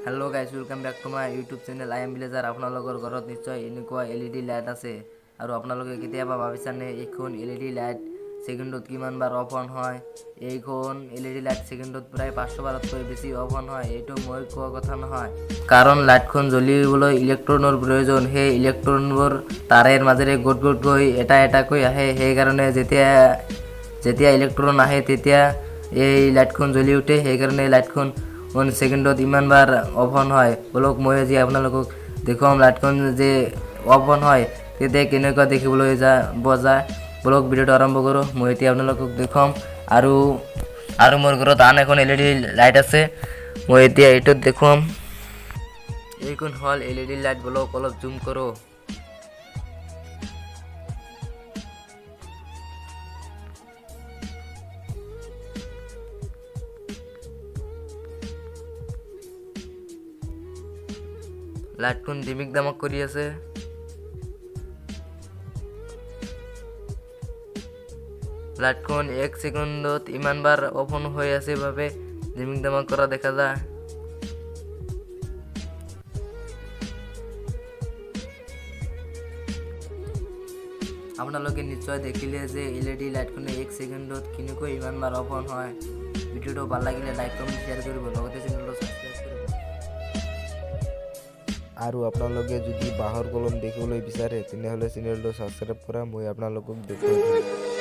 Hello guys, welcome back to my YouTube channel. I am villager. আপোনালোকৰ ঘৰত নিশ্চয় এনেকুৱা LED লাইট আছে আৰু আপোনালোকে কেতিয়াবা ভাবিছেনে এইখন LED লাইট সেকেন্ডত কিমান বাৰ অফ অন হয়? এইখন LED লাইট সেকেন্ডত প্ৰায় 500 বাৰতকৈ বেছি অফ অন হয়। এইটো মই কোৱা কথা নহয়, কাৰণ লাইটখন জ্বলিবলৈ ইলেক্ট্ৰনৰ প্ৰয়োজন। সেই ইলেক্ট্ৰনবোৰ তাৰেৰ মাজেৰে গোট গোট গৈ এটা এটাকৈ আহে। সেইকাৰণে যেতিয়া ইলেক্ট্ৰন আহে তেতিয়া এই লাইটখন জ্বলি উঠে। সেইকাৰণে লাইটখন 1 সেকেন্ডত ইমান বাৰ অফ অন হয়। বলক মই আজি আপোনালোকক দেখুৱাম লাইটখন যে অফ অন হয় তেতিয়া কেনেকুৱা দেখিবলৈ যায়। বলক ভিডিঅ'টো আৰম্ভ কৰোঁ। মই এতিয়া আপোনালোকক দেখুৱাম আৰু মোৰ ঘৰত আন এখন LED লাইট আছে, মই এতিয়া এইটোত দেখুৱাম। এইখন হ'ল LED লাইট। বলক অলপ জুম কৰোঁ। লাইটখন ডিমিক দামক কৰি আছে। লাইটখন 1 সেকেন্ডত ইমান বাৰ অফ অন হৈ আছে বাবে ডিমিক দামক কৰা দেখা যায়। আপোনালোকে নিশ্চয় দেখিলে যে LED লাইটখনে 1 সেকেন্ডত কেনেকৈ ইমান বাৰ অফ অন হয়। ভিডিঅ'টো ভাল লাগিলে লাইক কমেণ্ট শ্বেয়াৰ কৰিব, লগতে চেনেলটো ছাবস্ক্ৰাইব কৰিব। আৰু আপোনালোকে যদি বাঁহৰ কলম দেখিবলৈ বিচাৰে তেনেহ'লে চেনেলটো ছাবস্ক্ৰাইব কৰা, মই আপোনালোকক দেখুৱাই দিম।